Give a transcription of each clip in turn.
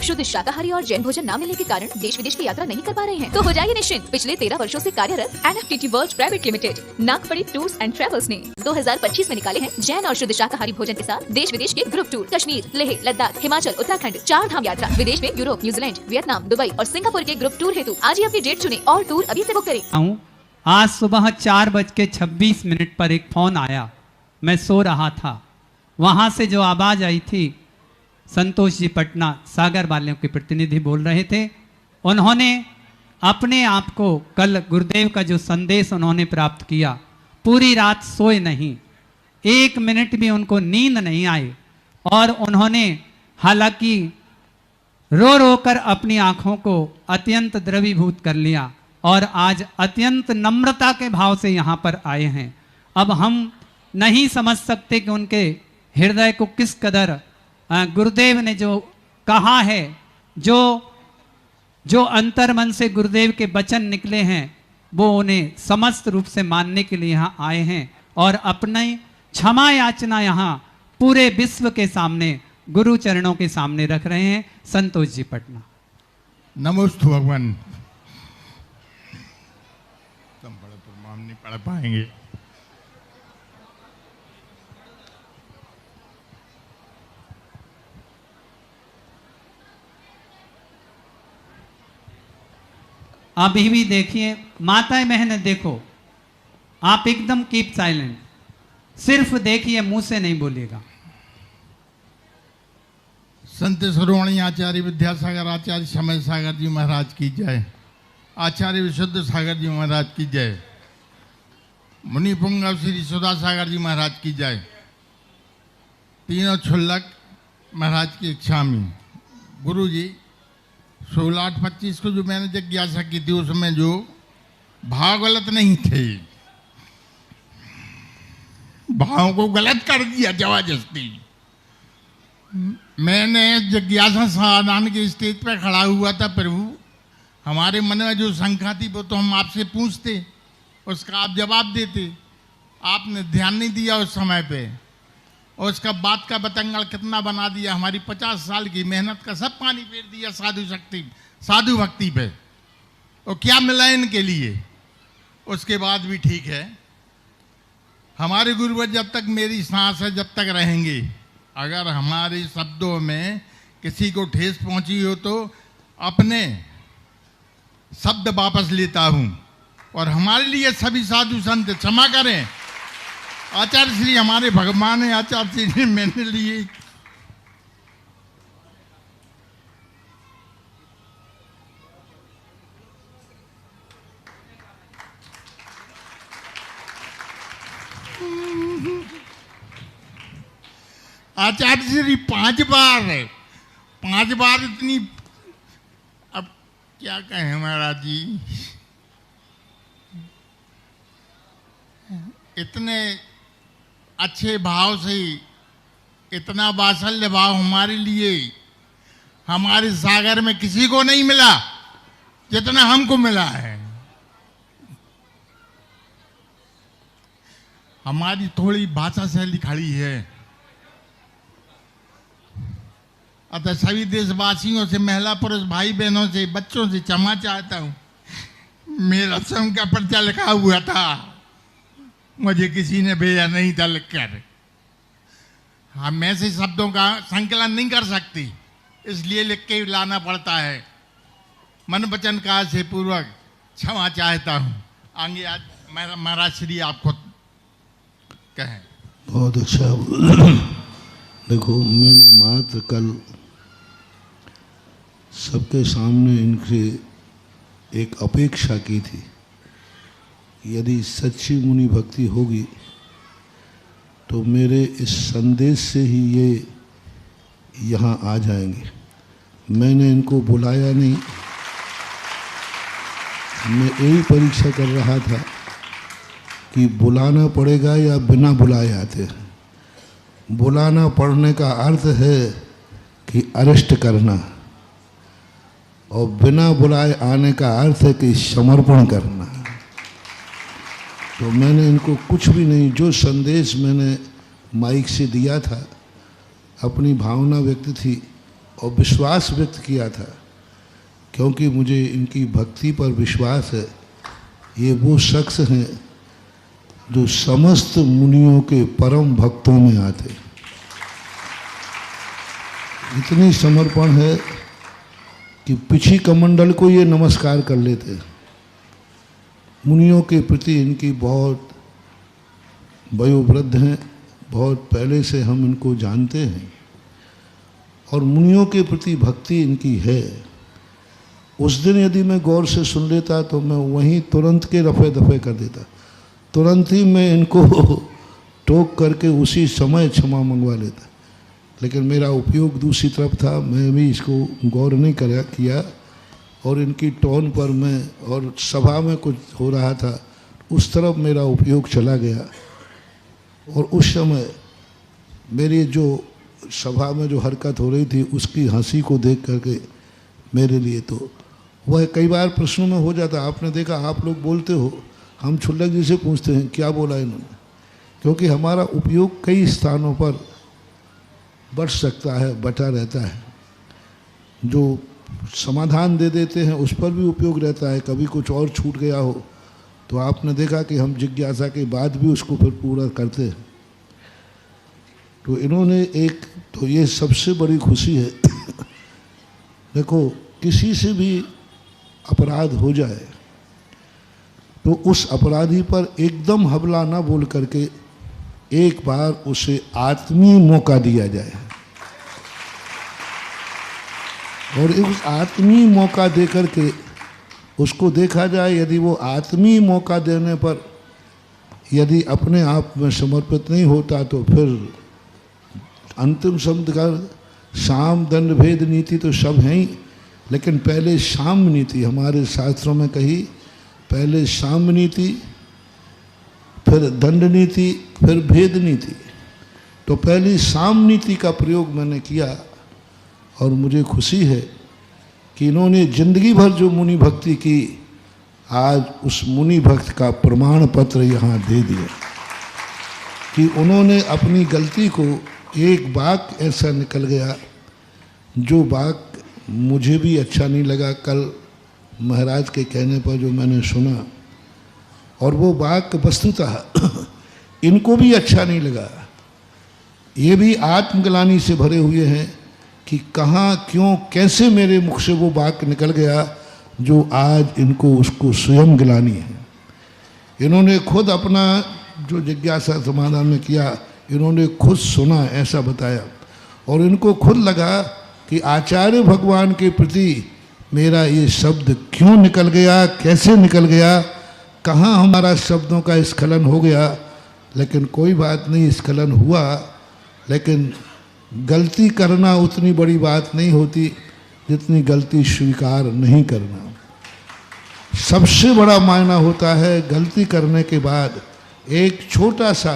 शुद्ध शाकाहारी और जैन भोजन न मिलने के कारण देश विदेश की यात्रा नहीं कर पा रहे हैं, तो हो जाइए निश्चिंत। पिछले 13 वर्षों से कार्यरत NFTT world private limited Nagpadi tours and travels ने 2025 में निकाले हैं जैन और शुद्ध शाकाहारी भोजन के साथ देश विदेश के ग्रुप टूर। कश्मीर, लेह, लद्दाख, हिमाचल, उत्तराखंड, 4 धाम यात्रा, विदेश में यूरोप, न्यूजीलैंड, वियतनाम, दुबई और सिंगापुर के ग्रुप टूर हेतु आज ही अपनी डेट चुने और टूर अभी से बुक करें। आज सुबह 4:26 पर एक फोन आया, मैं सो रहा था। वहां से जो आवाज आई थी, संतोष जी पटना सागर वालों के प्रतिनिधि बोल रहे थे। उन्होंने अपने आप को कल गुरुदेव का जो संदेश उन्होंने प्राप्त किया, पूरी रात सोए नहीं, 1 मिनट भी उनको नींद नहीं आई और उन्होंने हालांकि रो रो कर अपनी आंखों को अत्यंत द्रवीभूत कर लिया और आज अत्यंत नम्रता के भाव से यहाँ पर आए हैं। अब हम नहीं समझ सकते कि उनके हृदय को किस कदर गुरुदेव ने जो कहा है, जो अंतर्मन से गुरुदेव के वचन निकले हैं, वो उन्हें समस्त रूप से मानने के लिए यहाँ आए हैं और अपनी क्षमा याचना यहाँ पूरे विश्व के सामने गुरु चरणों के सामने रख रहे हैं। संतोष जी पटना। नमोस्तु भगवान। तुम बड़े प्रणाम नहीं पढ़ पाएंगे। अभी भी देखिए, माताएं बहनें देखो, आप एकदम कीप साइलेंट, सिर्फ देखिए, मुंह से नहीं बोलिएगा। संत शिरोमणि आचार्य विद्यासागर आचार्य समय सागर जी महाराज की जय। आचार्य विशुद्ध सागर जी महाराज की जय। मुनि पुंगव श्री सुधा सागर जी महाराज की जय। तीनों छुल्लक महाराज की इच्छा में गुरु जी 16/8/25 को जो मैंने जिज्ञासा की थी, उसमें जो भाव गलत नहीं थे, भाव को गलत कर दिया जबरदस्ती। मैंने जिज्ञासा समाधान के स्टेज पर खड़ा हुआ था, प्रभु हमारे मन में जो शंका थी वो तो हम आपसे पूछते, उसका आप जवाब देते। आपने ध्यान नहीं दिया उस समय पे, और उसका बात का बतंगड़ कितना बना दिया। हमारी 50 साल की मेहनत का सब पानी फेर दिया साधु भक्ति पे। और क्या मिला इनके लिए? उसके बाद भी ठीक है, हमारे गुरुवर जब तक मेरी सांस है जब तक रहेंगे। अगर हमारे शब्दों में किसी को ठेस पहुंची हो तो अपने शब्द वापस लेता हूं, और हमारे लिए सभी साधु संत क्षमा करें। आचार्य श्री हमारे भगवान है, आचार्य श्री ने मेरे लिए आचार्य श्री 5 बार इतनी, अब क्या कहें महाराज जी, इतने अच्छे भाव से इतना वात्सल्य भाव हमारे लिए हमारे सागर में किसी को नहीं मिला जितना हमको मिला है। हमारी थोड़ी भाषा शैली खड़ी है, अतः सभी देशवासियों से, महिला पुरुष भाई बहनों से, बच्चों से क्षमा चाहता हूं। मेरा स्वयं का पर्चा लिखा हुआ था, मुझे किसी ने भेजा नहीं था लिखकर। हम ऐसे शब्दों का संकलन नहीं कर सकती, इसलिए लिख के लाना पड़ता है। मन वचन काल से पूर्वक क्षमा चाहता हूं। आगे आज महाराज श्री आप खुद कहें। बहुत अच्छा। देखो, मैंने मात्र कल सबके सामने इनसे एक अपेक्षा की थी, यदि सच्ची मुनि भक्ति होगी तो मेरे इस संदेश से ही ये यहाँ आ जाएंगे। मैंने इनको बुलाया नहीं, मैं यही परीक्षा कर रहा था कि बुलाना पड़ेगा या बिना बुलाए आते हैं। बुलाना पड़ने का अर्थ है कि अरेस्ट करना, और बिना बुलाए आने का अर्थ है कि समर्पण करना। तो मैंने इनको कुछ भी नहीं, जो संदेश मैंने माइक से दिया था, अपनी भावना व्यक्त थी, और विश्वास व्यक्त किया था, क्योंकि मुझे इनकी भक्ति पर विश्वास है। ये वो शख्स हैं जो समस्त मुनियों के परम भक्तों में आते। इतनी समर्पण है कि पिछी कमंडल को ये नमस्कार कर लेते। मुनियों के प्रति इनकी बहुत वयोवृद्ध हैं, बहुत पहले से हम इनको जानते हैं और मुनियों के प्रति भक्ति इनकी है। उस दिन यदि मैं गौर से सुन लेता तो मैं वहीं तुरंत के रफे दफे कर देता, तुरंत ही मैं इनको टोक करके उसी समय क्षमा मंगवा लेता। लेकिन मेरा उपयोग दूसरी तरफ था, मैं भी इसको गौर नहीं किया और इनकी टोन पर मैं और सभा में कुछ हो रहा था उस तरफ मेरा उपयोग चला गया। और उस समय मेरी जो सभा में जो हरकत हो रही थी उसकी हंसी को देख करके मेरे लिए तो वह कई बार प्रश्नों में हो जाता। आपने देखा, आप लोग बोलते हो, हम क्षुल्लक जी से पूछते हैं क्या बोला इन्होंने, क्योंकि हमारा उपयोग कई स्थानों पर बढ़ सकता है, बटा रहता है। जो समाधान दे देते हैं उस पर भी उपयोग रहता है, कभी कुछ और छूट गया हो तो आपने देखा कि हम जिज्ञासा के बाद भी उसको फिर पूरा करते हैं। तो इन्होंने एक, तो ये सबसे बड़ी खुशी है। देखो, किसी से भी अपराध हो जाए तो उस अपराधी पर एकदम हमला ना बोल करके एक बार उसे आत्मीय मौका दिया जाए और उस आत्मीय मौका दे करके उसको देखा जाए। यदि वो आत्मीय मौका देने पर यदि अपने आप में समर्पित नहीं होता तो फिर अंतिम शब्द का साम दंड भेद नीति तो सब हैं ही, लेकिन पहले साम नीति हमारे शास्त्रों में कही, पहले साम नीति, फिर दंड नीति, फिर भेद नीति। तो पहली साम नीति का प्रयोग मैंने किया और मुझे खुशी है कि इन्होंने जिंदगी भर जो मुनि भक्ति की, आज उस मुनि भक्त का प्रमाण पत्र यहाँ दे दिया कि उन्होंने अपनी गलती को, एक वाक्य ऐसा निकल गया जो वाक्य मुझे भी अच्छा नहीं लगा, कल महाराज के कहने पर जो मैंने सुना, और वो वाक्य वस्तुतः इनको भी अच्छा नहीं लगा। ये भी आत्मग्लानि से भरे हुए हैं कि कहाँ, क्यों, कैसे मेरे मुख से वो वाक्य निकल गया जो आज इनको उसको स्वयं गिलानी है। इन्होंने खुद अपना जो जिज्ञासा समाधान में किया, इन्होंने खुद सुना, ऐसा बताया, और इनको खुद लगा कि आचार्य भगवान के प्रति मेरा ये शब्द क्यों निकल गया, कैसे निकल गया, कहाँ हमारा शब्दों का स्खलन हो गया। लेकिन कोई बात नहीं, स्खलन हुआ, लेकिन गलती करना उतनी बड़ी बात नहीं होती जितनी गलती स्वीकार नहीं करना। सबसे बड़ा मायना होता है गलती करने के बाद एक छोटा सा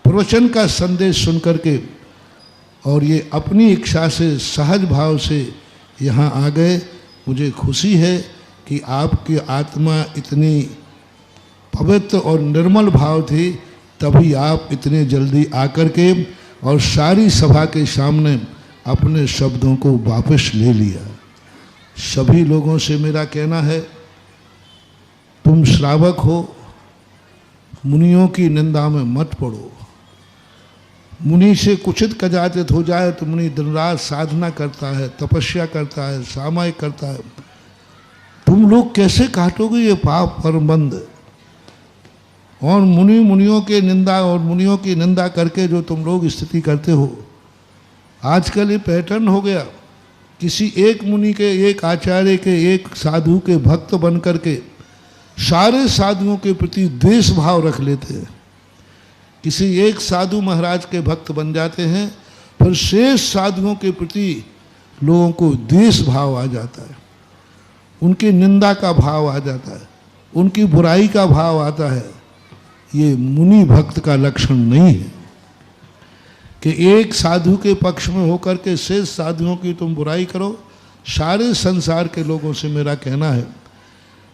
प्रवचन का संदेश सुन करके, और ये अपनी इच्छा से, सहज भाव से यहाँ आ गए। मुझे खुशी है कि आपकी आत्मा इतनी पवित्र और निर्मल भाव थी, तभी आप इतने जल्दी आकर के और सारी सभा के सामने अपने शब्दों को वापस ले लिया। सभी लोगों से मेरा कहना है, तुम श्रावक हो, मुनियों की निंदा में मत पड़ो। मुनि से कुचित कदाचित हो जाए तो मुनि दिन रात साधना करता है, तपस्या करता है, सामायिक करता है। तुम लोग कैसे काटोगे ये पाप परमबंध? और मुनियों के निंदा और मुनियों की निंदा करके जो तुम लोग स्थिति करते हो, आजकल ये पैटर्न हो गया। किसी एक मुनि के, एक आचार्य के, एक साधु के भक्त बन करके सारे साधुओं के प्रति द्वेष भाव रख लेते हैं। किसी एक साधु महाराज के भक्त बन जाते हैं, फिर शेष साधुओं के प्रति लोगों को द्वेष भाव आ जाता है, उनकी निंदा का भाव आ जाता है, उनकी बुराई का भाव आता है। ये मुनि भक्त का लक्षण नहीं है कि एक साधु के पक्ष में होकर के शेष साधुओं की तुम बुराई करो। सारे संसार के लोगों से मेरा कहना है,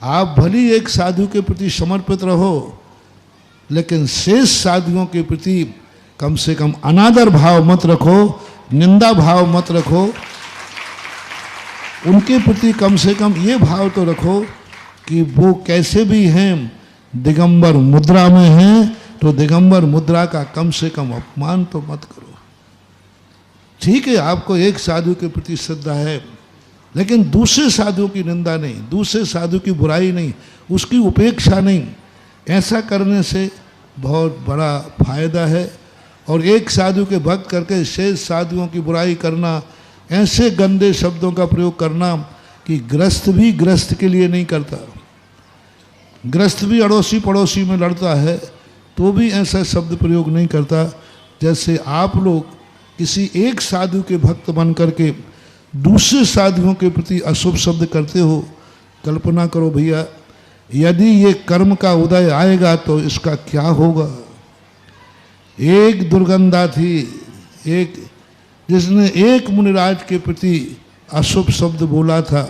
आप भली एक साधु के प्रति समर्पित रहो, लेकिन शेष साधुओं के प्रति कम से कम अनादर भाव मत रखो, निंदा भाव मत रखो। उनके प्रति कम से कम ये भाव तो रखो कि वो कैसे भी हैं, दिगंबर मुद्रा में हैं, तो दिगंबर मुद्रा का कम से कम अपमान तो मत करो। ठीक है, आपको एक साधु के प्रति श्रद्धा है, लेकिन दूसरे साधु की निंदा नहीं, दूसरे साधु की बुराई नहीं, उसकी उपेक्षा नहीं। ऐसा करने से बहुत बड़ा फायदा है। और एक साधु के भक्त करके शेष साधुओं की बुराई करना, ऐसे गंदे शब्दों का प्रयोग करना कि ग्रस्त भी ग्रस्त के लिए नहीं करता, ग्रस्त भी अड़ोसी पड़ोसी में लड़ता है तो भी ऐसा शब्द प्रयोग नहीं करता। जैसे आप लोग किसी एक साधु के भक्त बन करके दूसरे साधुओं के प्रति अशुभ शब्द करते हो, कल्पना करो भैया, यदि ये कर्म का उदय आएगा तो इसका क्या होगा। एक दुर्गंधा थी, एक जिसने एक मुनिराज के प्रति अशुभ शब्द बोला था,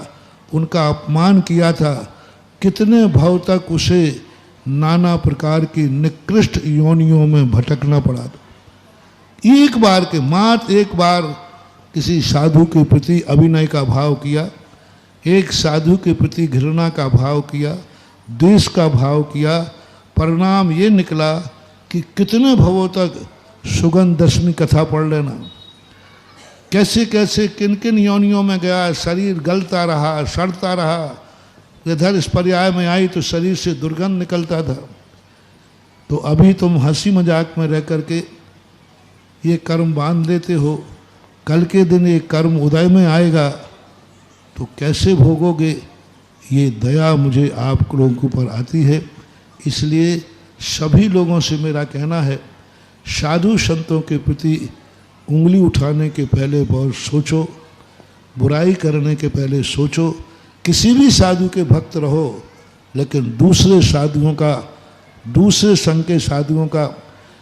उनका अपमान किया था, कितने भाव तक उसे नाना प्रकार की निकृष्ट योनियों में भटकना पड़ा। एक बार के मात्र एक बार किसी साधु के प्रति अभिनय का भाव किया, एक साधु के प्रति घृणा का भाव किया, द्वेष का भाव किया, परिणाम ये निकला कि कितने भवों तक सुगंध दशमी कथा पढ़ लेना, कैसे कैसे किन किन योनियों में गया, शरीर गलता रहा, सड़ता रहा, इधर इस पर्याय में आई तो शरीर से दुर्गंध निकलता था। तो अभी तुम हंसी मजाक में रह करके ये कर्म बांध लेते हो, कल के दिन ये कर्म उदय में आएगा तो कैसे भोगोगे। ये दया मुझे आप लोगों के ऊपर आती है। इसलिए सभी लोगों से मेरा कहना है, साधु संतों के प्रति उंगली उठाने के पहले बहुत सोचो, बुराई करने के पहले सोचो। किसी भी साधु के भक्त रहो, लेकिन दूसरे साधुओं का, दूसरे संघ के साधुओं का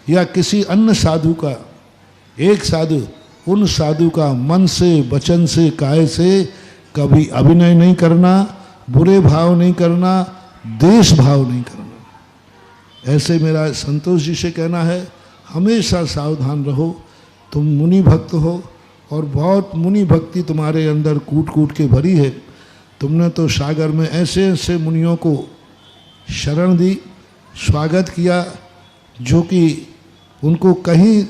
या किसी अन्य साधु का, एक साधु, उन साधु का मन से, वचन से, काया से कभी अभिनय नहीं करना, बुरे भाव नहीं करना, द्वेष भाव नहीं करना। ऐसे मेरा संतोष जी से कहना है, हमेशा सावधान रहो। तुम मुनि भक्त हो और बहुत मुनि भक्ति तुम्हारे अंदर कूट कूट के भरी है। तुमने तो सागर में ऐसे ऐसे मुनियों को शरण दी, स्वागत किया, जो कि उनको कहीं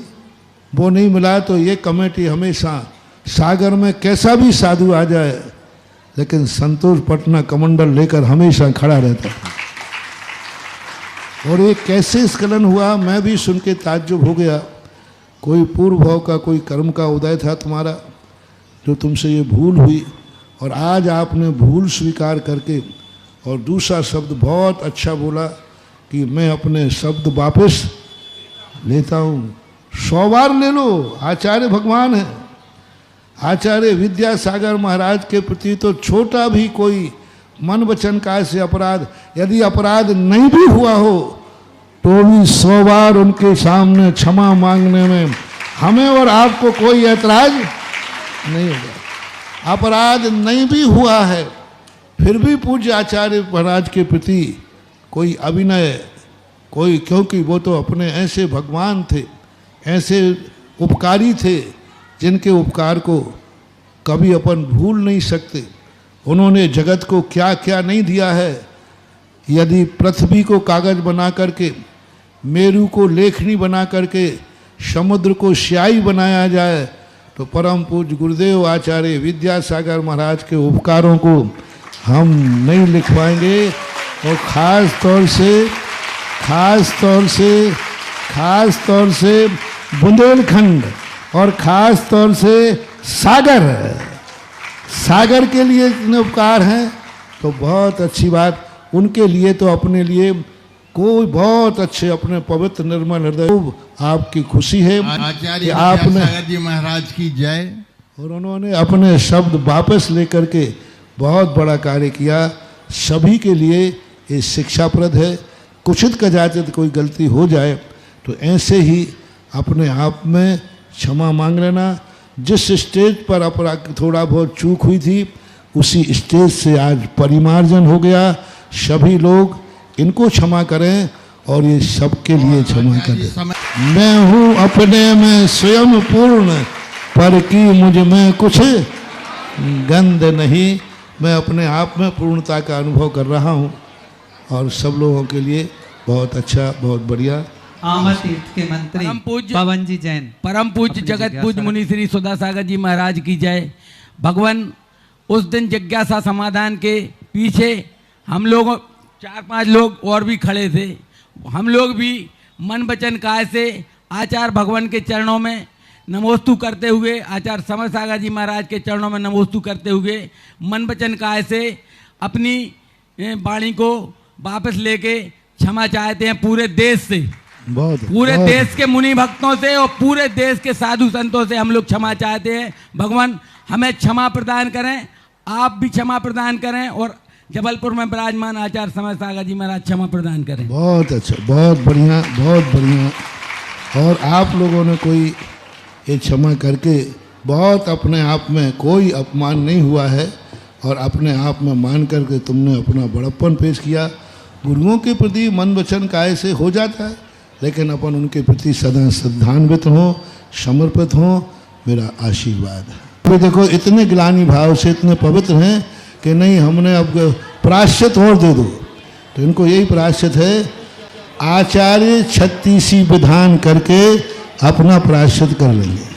वो नहीं मिला। तो ये कमेटी हमेशा सागर में कैसा भी साधु आ जाए, लेकिन संतोष पटना कमंडल लेकर हमेशा खड़ा रहता है। और ये कैसे स्खलन हुआ, मैं भी सुन के ताज्जुब हो गया। कोई पूर्व भाव का कोई कर्म का उदय था तुम्हारा, जो तुमसे ये भूल हुई, और आज आपने भूल स्वीकार करके और दूसरा शब्द बहुत अच्छा बोला कि मैं अपने शब्द वापस लेता हूँ। 100 बार ले लो, आचार्य भगवान है। आचार्य विद्यासागर महाराज के प्रति तो छोटा भी कोई मन वचन काय से अपराध, यदि अपराध नहीं भी हुआ हो तो भी 100 बार उनके सामने क्षमा मांगने में हमें और आपको कोई ऐतराज नहीं होगा। अपराध नहीं भी हुआ है, फिर भी पूज्य आचार्य महाराज के प्रति कोई अभिनय, कोई, क्योंकि वो तो अपने ऐसे भगवान थे, ऐसे उपकारी थे, जिनके उपकार को कभी अपन भूल नहीं सकते। उन्होंने जगत को क्या क्या नहीं दिया है। यदि पृथ्वी को कागज बना करके, मेरू को लेखनी बना करके, समुद्र को स्याही बनाया जाए, तो परम पूज्य गुरुदेव आचार्य विद्यासागर महाराज के उपकारों को हम नहीं लिख पाएंगे। और ख़ास तौर से बुंदेलखंड और ख़ास तौर से सागर के लिए इतने उपकार हैं, तो बहुत अच्छी बात। उनके लिए तो अपने लिए कोई बहुत अच्छे, अपने पवित्र निर्मल हृदय, आपकी खुशी है आचार्य कि आपने, विद्यासागर जी महाराज की जय। और उन्होंने अपने शब्द वापस लेकर के बहुत बड़ा कार्य किया। सभी के लिए ये शिक्षाप्रद है। कुछित कदाचित कोई गलती हो जाए तो ऐसे ही अपने आप में क्षमा मांग लेना। जिस स्टेज पर अपराध थोड़ा बहुत चूक हुई थी, उसी स्टेज से आज परिमार्जन हो गया। सभी लोग इनको क्षमा करें और ये सबके लिए क्षमा करें। मैं हूँ अपने में स्वयं पूर्ण, पर की मुझ में कुछ गंध नहीं, मैं अपने आप में पूर्णता का अनुभव कर रहा हूँ और सब लोगों के लिए बहुत अच्छा, बहुत बढ़िया। आमर तीर्थ के मंत्री परम पूज्य पवन जी जैन, परम पूज्य अपनी जगत जिज्ञासा पूज्य मुनि श्री सुधासागर जी महाराज की जय। भगवान उस दिन जिज्ञासा समाधान के पीछे हम लोग 4-5 लोग और भी खड़े थे। हम लोग भी मन वचन काय से आचार्य भगवान के चरणों में नमोस्तु करते हुए, आचार्य समर सागर जी महाराज के चरणों में नमोस्तु करते हुए मन वचन काय से अपनी वाणी को वापस लेके क्षमा चाहते हैं पूरे देश से, पूरे देश के मुनि भक्तों से और पूरे देश के साधु संतों से हम लोग क्षमा चाहते हैं। भगवान हमें क्षमा प्रदान करें, आप भी क्षमा प्रदान करें और जबलपुर में विराजमान आचार्य समर सागर जी महाराज क्षमा प्रदान करें। बहुत अच्छा, बहुत बढ़िया, बहुत बढ़िया। और आप लोगों ने कोई ये क्षमा करके बहुत अपने आप में कोई अपमान नहीं हुआ है और अपने आप में मान करके तुमने अपना बड़प्पन पेश किया। गुरुओं के प्रति मन वचन काय से हो जाता है, लेकिन अपन उनके प्रति सदा श्रद्धान्वित हों, समर्पित हों, मेरा आशीर्वाद है। अभी देखो इतने ग्लानि भाव से इतने पवित्र हैं कि नहीं हमने अब प्रायश्चित और दे दो, तो इनको यही प्रायश्चित है, आचार्य 36 विधान करके अपना प्रायश्चित कर लेंगे।